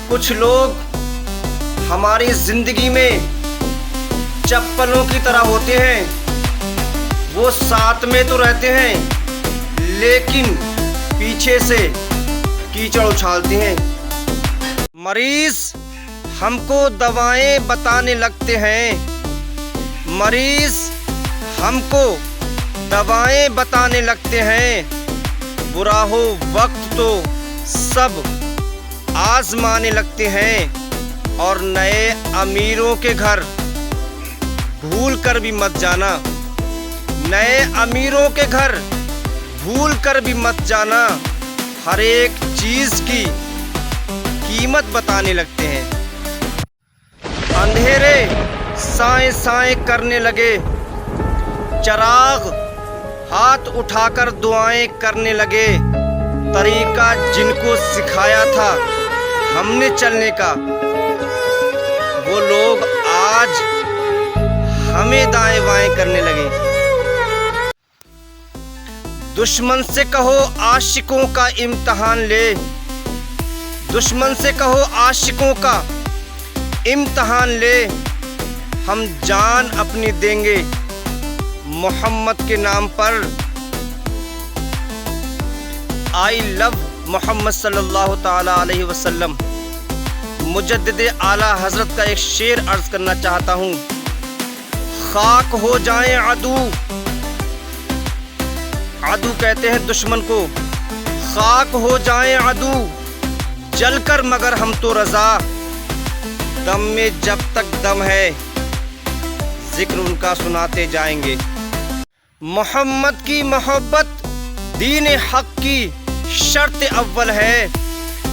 कुछ लोग हमारी जिंदगी में चप्पलों की तरह होते हैं। वो साथ में तो रहते हैं लेकिन पीछे से कीचड़ उछालते हैं। मरीज हमको दवाएं बताने लगते हैं। मरीज हमको दवाएं बताने लगते हैं। बुरा हो वक्त तो सब आजमाने लगते हैं। और नए अमीरों के घर भूल कर भी मत जाना। नए अमीरों के घर भूल कर भी मत जाना। हर एक चीज़ की कीमत बताने लगते हैं। अंधेरे साए साए करने लगे। चिराग हाथ उठाकर दुआएं करने लगे। तरीका जिनको सिखाया था हमने चलने का, वो लोग आज हमें दाएं बाएं करने लगे। दुश्मन से कहो आशिकों का इम्तिहान ले। दुश्मन से कहो आशिकों का इम्तिहान ले। हम जान अपनी देंगे मोहम्मद के नाम पर। आई लव मोहम्मद सल्लल्लाहु ताला अलैहि वसल्लम। मुजद्दिद आला हजरत का एक शेर अर्ज करना चाहता हूँ। खाक हो जाएं अदू, अदू कहते हैं दुश्मन को। खाक हो जाएं अदू जलकर मगर हम तो रजा। दम में जब तक दम है जिक्र उनका सुनाते जाएंगे। मोहम्मद की मोहब्बत दीन हक की शर्त अव्वल है।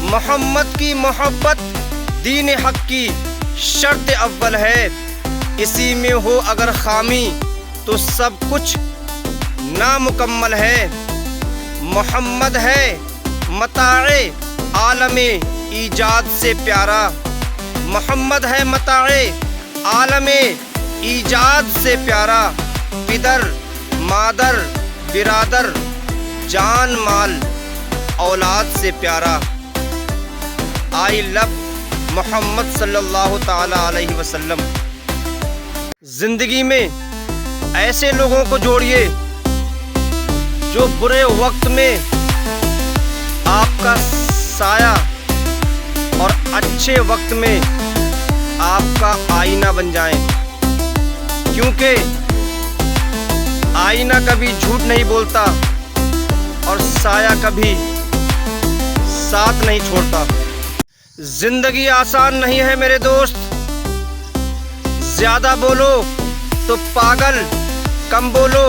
मोहम्मद की मोहब्बत दीन हक की शर्त अव्वल है। इसी में हो अगर खामी तो सब कुछ नामुकम्मल है। मोहम्मद है मताए आलमे ईजाद से प्यारा। मोहम्मद है मताए आलमे ईजाद से प्यारा। पिदर मादर बिरादर जान माल औलाद से प्यारा। आई लव मोहम्मद सल्लल्लाहु ताला अलैहि वसल्लम। जिंदगी में ऐसे लोगों को जोड़िए जो बुरे वक्त में आपका साया और अच्छे वक्त में आपका आईना बन जाएं। क्योंकि आईना कभी झूठ नहीं बोलता और साया कभी साथ नहीं छोड़ता। जिंदगी आसान नहीं है मेरे दोस्त। ज्यादा बोलो तो पागल, कम बोलो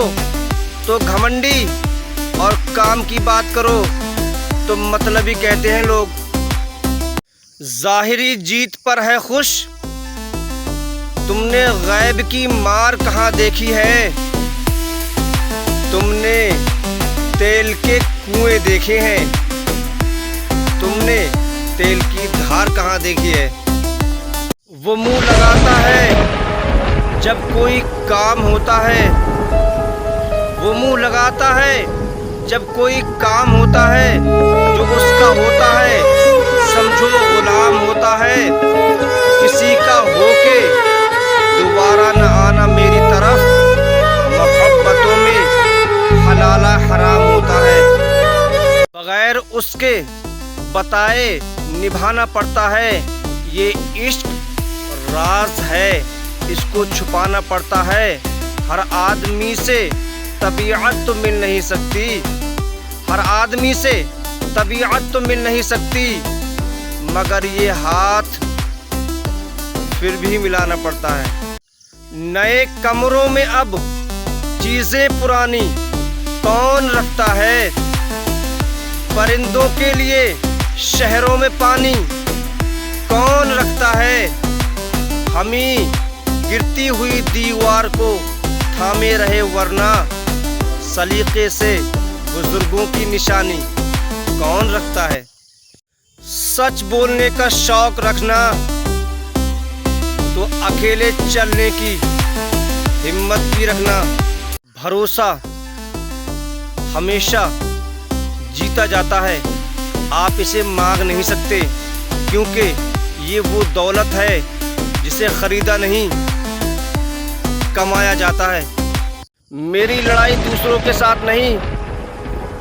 तो घमंडी और काम की बात करो तो मतलबी कहते हैं लोग। जाहिरी जीत पर है खुश, तुमने गैब की मार कहाँ देखी है। तुमने तेल के कुएं देखे हैं, तुमने तेल की धार कहाँ देखी है। वो मुंह लगाता है जब कोई काम होता है। वो मुंह लगाता है जब कोई काम होता है। जो उसका होता है समझो गुलाम होता है। किसी का होके दोबारा न आना मेरी तरफ। मोहब्बतों में हलाला हराम होता है। बगैर उसके बताए निभाना पड़ता है। ये इश्क राज है, इसको छुपाना पड़ता है। हर आदमी से तबीयत तो मिल नहीं सकती। हर आदमी से तबीयत तो मिल नहीं सकती, मगर ये हाथ फिर भी मिलाना पड़ता है। नए कमरों में अब चीजें पुरानी कौन रखता है। परिंदों के लिए शहरों में पानी कौन रखता है। हम ही गिरती हुई दीवार को थामे रहे, वरना सलीके से बुजुर्गों की निशानी कौन रखता है। सच बोलने का शौक रखना तो अकेले चलने की हिम्मत भी रखना। भरोसा हमेशा जीता जाता है। आप इसे मांग नहीं सकते क्योंकि ये वो दौलत है जिसे खरीदा नहीं, कमाया जाता है। मेरी लड़ाई दूसरों के साथ नहीं,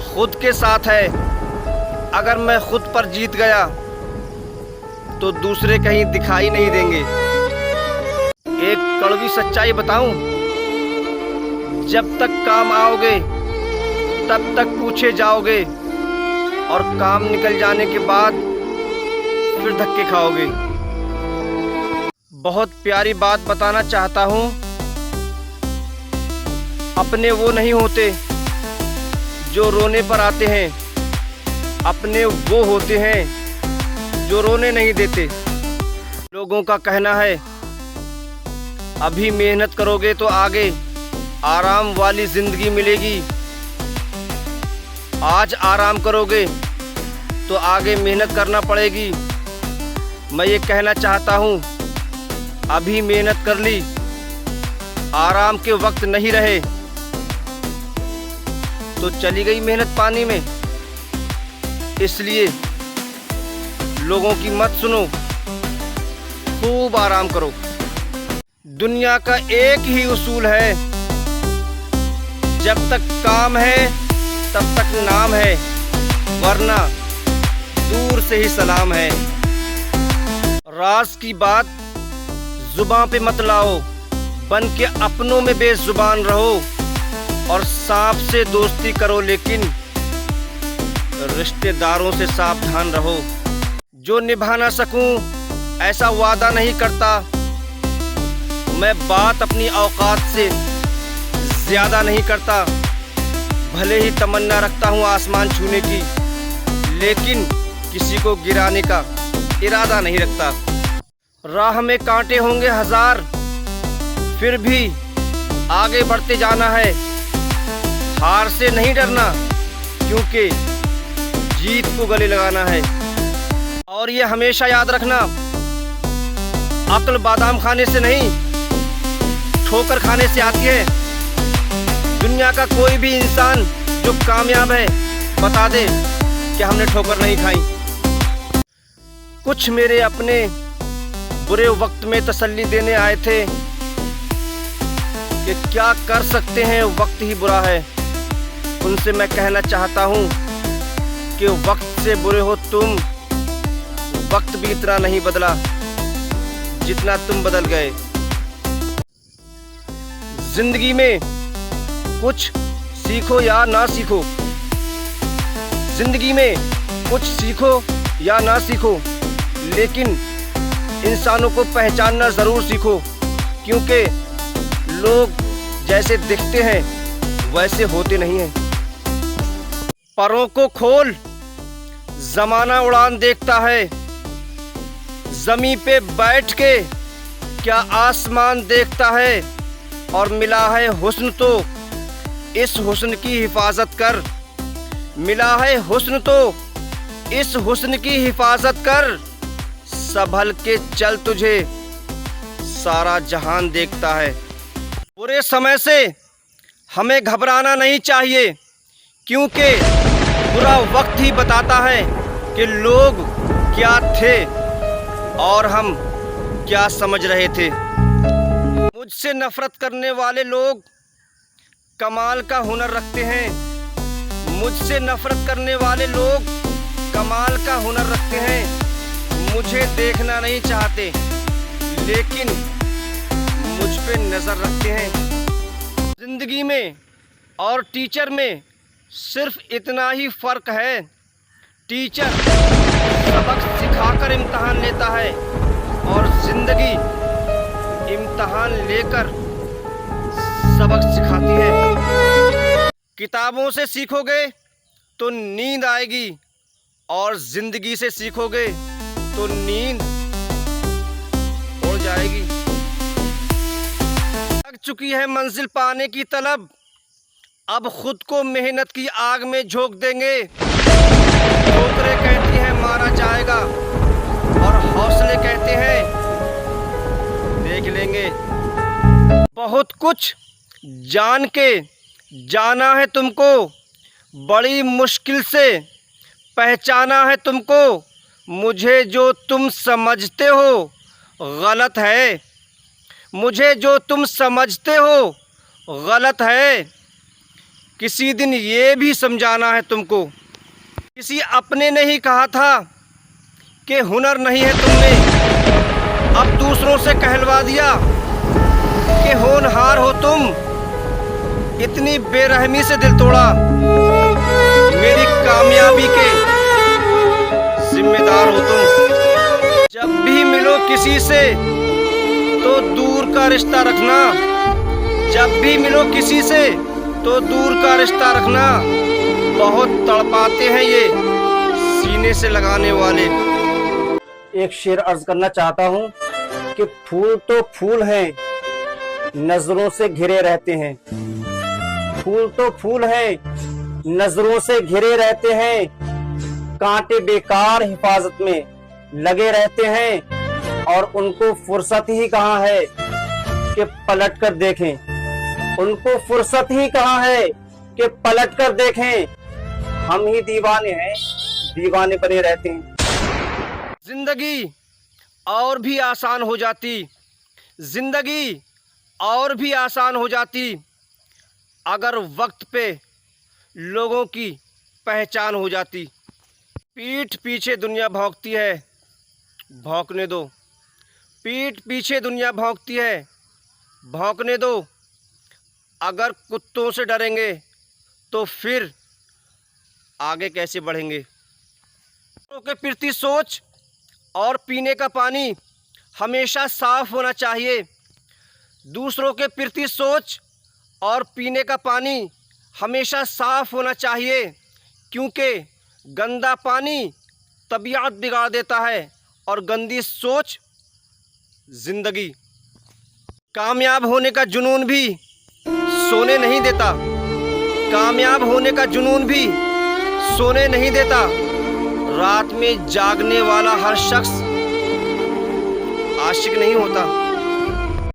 खुद के साथ है। अगर मैं खुद पर जीत गया तो दूसरे कहीं दिखाई नहीं देंगे। एक कड़वी सच्चाई बताऊं, जब तक काम आओगे तब तक पूछे जाओगे, और काम निकल जाने के बाद फिर धक्के खाओगे। बहुत प्यारी बात बताना चाहता हूं, अपने वो नहीं होते जो रोने पर आते हैं, अपने वो होते हैं जो रोने नहीं देते। लोगों का कहना है अभी मेहनत करोगे तो आगे आराम वाली जिंदगी मिलेगी, आज आराम करोगे तो आगे मेहनत करना पड़ेगी। मैं ये कहना चाहता हूँ, अभी मेहनत कर ली, आराम के वक्त नहीं रहे तो चली गई मेहनत पानी में। इसलिए लोगों की मत सुनो, खूब आराम करो। दुनिया का एक ही उसूल है, जब तक काम है तब तक नाम है, वरना दूर से ही सलाम है। राज की बात जुबान पे मत लाओ, बन के अपनों में बेजुबान रहो, और सांप से दोस्ती करो लेकिन रिश्तेदारों से सावधान रहो। जो निभा ना सकूं ऐसा वादा नहीं करता, मैं बात अपनी औकात से ज्यादा नहीं करता। भले ही तमन्ना रखता हूँ आसमान छूने की, लेकिन किसी को गिराने का इरादा नहीं रखता। राह में कांटे होंगे हजार, फिर भी आगे बढ़ते जाना है। हार से नहीं डरना, क्योंकि जीत को गले लगाना है। और ये हमेशा याद रखना, अक्ल बादाम खाने से नहीं, ठोकर खाने से आती है। दुनिया का कोई भी इंसान जो कामयाब है बता दे कि हमने ठोकर नहीं खाई। कुछ मेरे अपने बुरे वक्त में तसल्ली देने आए थे कि क्या कर सकते हैं, वक्त ही बुरा है। उनसे मैं कहना चाहता हूँ कि वक्त से बुरे हो तुम, वक्त भी इतना नहीं बदला जितना तुम बदल गए। जिंदगी में कुछ सीखो या ना सीखो, जिंदगी में कुछ सीखो या ना सीखो, लेकिन इंसानों को पहचानना ज़रूर सीखो, क्योंकि लोग जैसे दिखते हैं वैसे होते नहीं हैं। परों को खोल, ज़माना उड़ान देखता है, ज़मीं पे बैठ के क्या आसमान देखता है। और मिला है हुस्न तो इस हुस्न की हिफाजत कर, मिला है हुस्न तो इस हुस्न की हिफाजत कर। संभल के चल, तुझे सारा जहान देखता है। बुरे समय से हमें घबराना नहीं चाहिए, क्योंकि बुरा वक्त ही बताता है कि लोग क्या थे और हम क्या समझ रहे थे। मुझसे नफरत करने वाले लोग कमाल का हुनर रखते हैं, मुझसे नफरत करने वाले लोग कमाल का हुनर रखते हैं। मुझे देखना नहीं चाहते, लेकिन मुझ पे नज़र रखते हैं। जिंदगी में और टीचर में सिर्फ इतना ही फ़र्क है, टीचर सबक सिखाकर इम्तहान लेता है और ज़िंदगी इम्तहान लेकर सबक सिखाती है। किताबों से सीखोगे तो नींद आएगी, और ज़िंदगी से सीखोगे तो नींद उड़ जाएगी। लग चुकी है मंजिल पाने की तलब, अब खुद को मेहनत की आग में झोंक देंगे। ठोकरें कहती हैं मारा जाएगा, और हौसले कहते हैं देख लेंगे। बहुत कुछ जान के जाना है तुमको, बड़ी मुश्किल से पहचाना है तुमको। मुझे जो तुम समझते हो गलत है। मुझे जो तुम समझते हो गलत है। किसी दिन ये भी समझाना है तुमको। किसी अपने ने ही कहा था कि हुनर नहीं है तुमने, अब दूसरों से कहलवा दिया कि होनहार हो तुम। इतनी बेरहमी से दिल तोड़ा, मेरी कामयाबी के जिम्मेदार हो तुम। जब भी मिलो किसी से तो दूर का रिश्ता रखना। जब भी मिलो किसी से तो दूर का रिश्ता रखना। बहुत तड़पाते हैं ये सीने से लगाने वाले। एक शेर अर्ज करना चाहता हूँ कि फूल तो फूल हैं, नजरों से घिरे रहते हैं। फूल तो फूल हैं, नजरों से घिरे रहते हैं। कांटे बेकार हिफाजत में लगे रहते हैं और उनको फुर्सत ही कहाँ है कि पलट कर देखें। उनको फुर्सत ही कहाँ है कि पलट कर देखें। हम ही दीवाने हैं, दीवाने बने रहते हैं। जिंदगी और भी आसान हो जाती, जिंदगी और भी आसान हो जाती अगर वक्त पे लोगों की पहचान हो जाती। पीठ पीछे दुनिया भौंकती है, भौंकने दो। पीठ पीछे दुनिया भौंकती है, भौंकने दो। अगर कुत्तों से डरेंगे तो फिर आगे कैसे बढ़ेंगे। दूसरों के प्रति सोच और पीने का पानी हमेशा साफ होना चाहिए। दूसरों के प्रति सोच और पीने का पानी हमेशा साफ होना चाहिए, क्योंकि गंदा पानी तबीयत बिगाड़ देता है और गंदी सोच जिंदगी। कामयाब होने का जुनून भी सोने नहीं देता। कामयाब होने का जुनून भी सोने नहीं देता। रात में जागने वाला हर शख्स आशिक नहीं होता।